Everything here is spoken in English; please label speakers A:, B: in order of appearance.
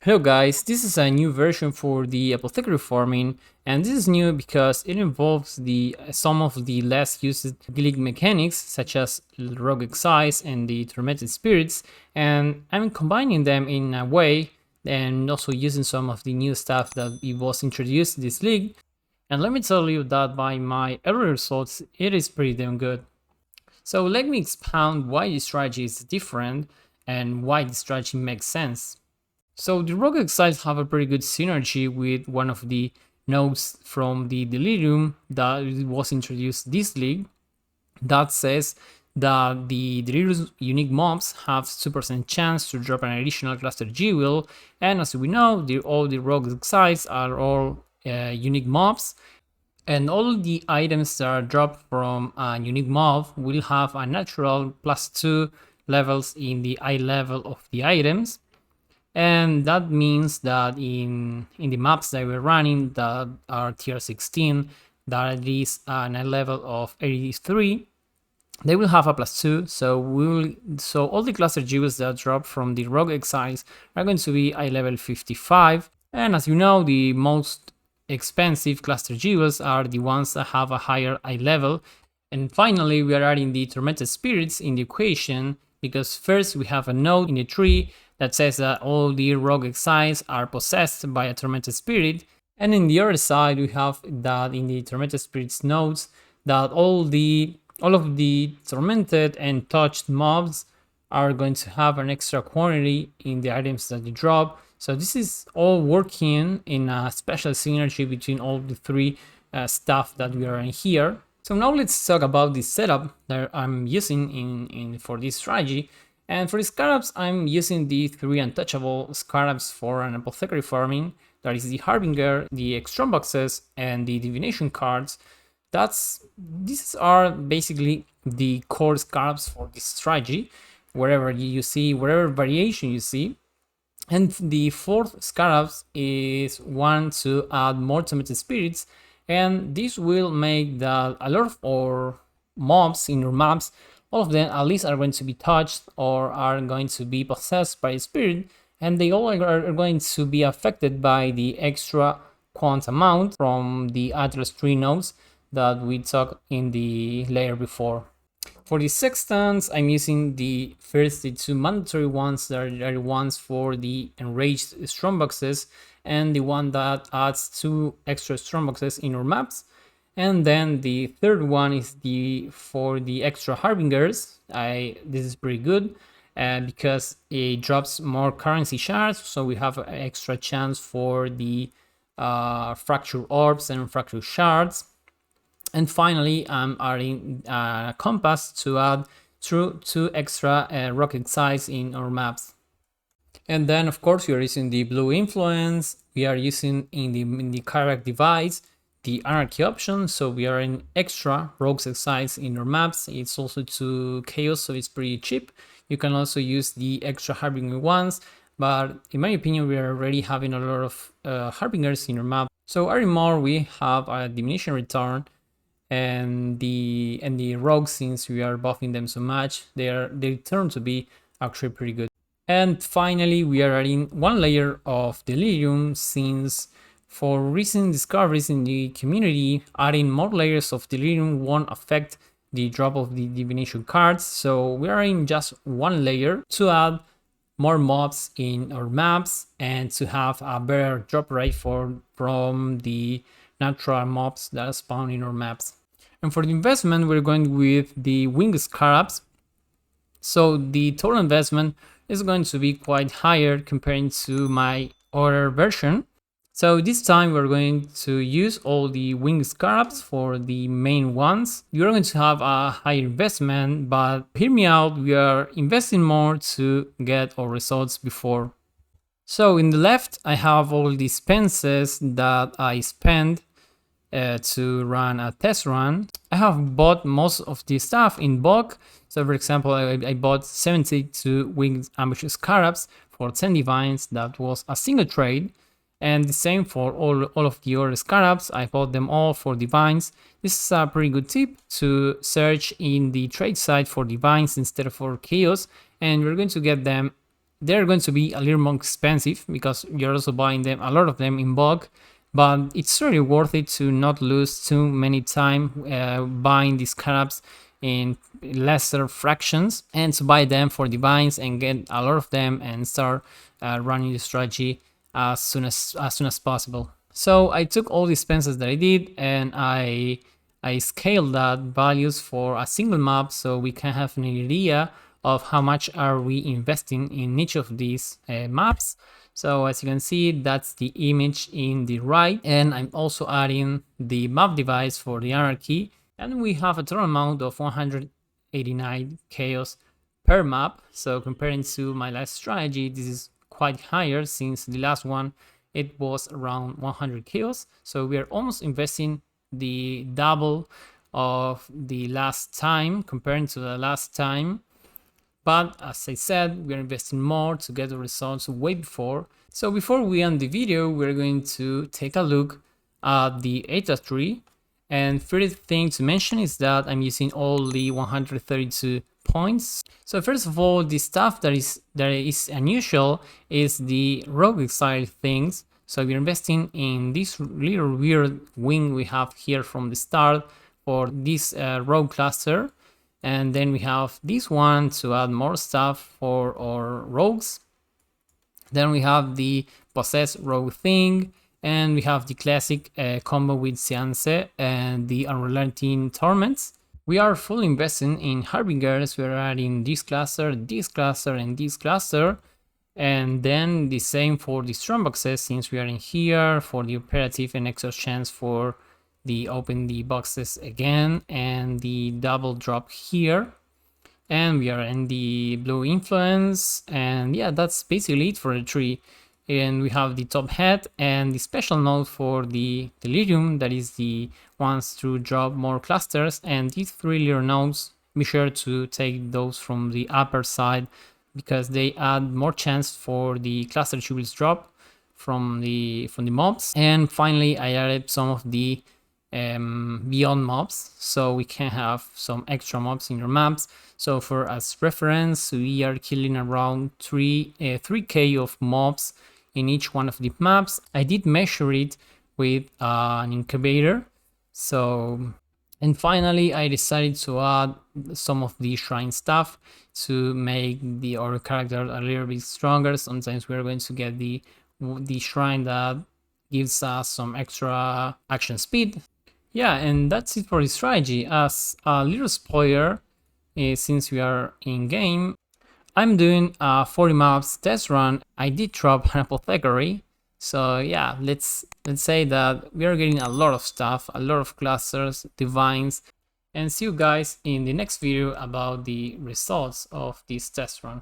A: Hello guys, this is a new version for the Apothecary farming, and this is new because it involves some of the less used guild mechanics such as Rogue Exiles and the Tormented Spirits, and I'm combining them in a way and also using some of the new stuff that it was introduced in this league. And let me tell you that by my early results, it is pretty damn good. So let me expound why this strategy is different and why this strategy makes sense. So the Rogue Exiles have a pretty good synergy with one of the nodes from the Delirium that was introduced this league. That says that the Delirious unique mobs have 2% chance to drop an additional cluster jewel, and as we know, all the Rogue Exiles are all unique mobs, and all the items that are dropped from a unique mob will have a natural +2 levels in the eye level of the items. And that means that in the maps that we're running that are tier 16, that is a level of 83, they will have a +2. So all the cluster jewels that drop from the Rogue Exiles are going to be eye level 55. And as you know, the most expensive cluster jewels are the ones that have a higher eye level. And finally, we are adding the Tormented Spirits in the equation because first we have a node in the tree that says that all the Rogue Exiles are possessed by a Tormented Spirit, and in the other side we have that in the Tormented Spirits nodes that all of the tormented and touched mobs are going to have an extra quantity in the items that you drop. So this is all working in a special synergy between all the three stuff that we are in here. So now let's talk about the setup that I'm using for this strategy. And for the scarabs, I'm using the 3 untouchable scarabs for an apothecary farming. That is the Harbinger, the Extreme boxes, and the divination cards. These are basically the core scarabs for this strategy, wherever you see, whatever variation you see. And the fourth scarabs is one to add more tormented spirits, and this will make that a lot of our mobs in your maps, all of them at least are going to be touched or are going to be possessed by a spirit, and they all are going to be affected by the extra quant amount from the Atlas 3 nodes that we talked in the layer before. For the sextants, I'm using the two mandatory ones that are the ones for the enraged strongboxes, and the one that adds 2 extra strongboxes in your maps. And then the third one is for the extra harbingers. This is pretty good because it drops more currency shards, so we have an extra chance for the fracture orbs and fracture shards. And finally, I'm adding a compass to add 2 extra rock Exiles in our maps. And then, of course, we are using the blue influence. We are using in the Karak device the anarchy option, so we are in extra rogues Exiles in our maps. It's also to chaos, so it's pretty cheap. You can also use the extra harbinger ones, but in my opinion, we are already having a lot of harbingers in our map. So adding more, we have a diminishing return, and the rogues, since we are buffing them so much, they turn to be actually pretty good. And finally, we are adding 1 layer of delirium, since for recent discoveries in the community, adding more layers of delirium won't affect the drop of the divination cards. So we are in just 1 layer to add more mobs in our maps and to have a better drop rate from the natural mobs that spawn in our maps. And for the investment, we're going with the winged scarabs. So the total investment is going to be quite higher compared to my other version. So this time we're going to use all the winged scarabs for the main ones. You're going to have a higher investment, but hear me out, we are investing more to get our results before. So in the left, I have all the expenses that I spent to run a test run. I have bought most of the stuff in bulk. So for example, I bought 72 winged ambush scarabs for 10 divines. That was a single trade. And the same for all of the other scarabs. I bought them all for divines. This is a pretty good tip to search in the trade site for divines instead of for chaos, and we're going to get them they're going to be a little more expensive because you're also buying them, a lot of them in bulk, but it's really worth it to not lose too many time buying these scarabs in lesser fractions, and to buy them for divines and get a lot of them and start running the strategy as soon as possible. So I took all the expenses that I did, and I scaled that values for a single map so we can have an idea of how much are we investing in each of these maps. So as you can see, that's the image in the right, and I'm also adding the map device for the anarchy, and we have a total amount of 189 chaos per map. So comparing to my last strategy, this is quite higher, since the last one it was around 100 chaos. So we are almost investing the double of the last time comparing to the last time. But as I said, we're investing more to get the results way before. So before we end the video, we're going to take a look at the ATA tree. And first thing to mention is that I'm using only 132 points. So first of all, the stuff that is unusual is the rogue exile things. So we're investing in this little weird wing we have here from the start for this rogue cluster. And then we have this one to add more stuff for our rogues. Then we have the possessed rogue thing, and we have the classic combo with Seance and the unrelenting torments. We are fully investing in harbingers. We are adding this cluster, and this cluster. And then the same for the strong boxes, since we are in here for the operative and extra chance for the open the boxes again, and the double drop here. And we are in the blue influence, and yeah, that's basically it for the tree. And we have the top hat and the special node for the delirium, that is the ones to drop more clusters. And these three little nodes, be sure to take those from the upper side, because they add more chance for the cluster jewels drop from the mobs. And finally, I added some of the beyond mobs, so we can have some extra mobs in your maps. So for as reference, we are killing around 3k of mobs in each one of the maps. I did measure it with an incubator. So, and finally, I decided to add some of the shrine stuff to make our character a little bit stronger. Sometimes we're going to get the shrine that gives us some extra action speed. Yeah, and that's it for the strategy. As a little spoiler, since we are in game, I'm doing a 40 maps test run. I did drop an Apothecary. So yeah, let's say that we are getting a lot of stuff, a lot of clusters, divines, and see you guys in the next video about the results of this test run.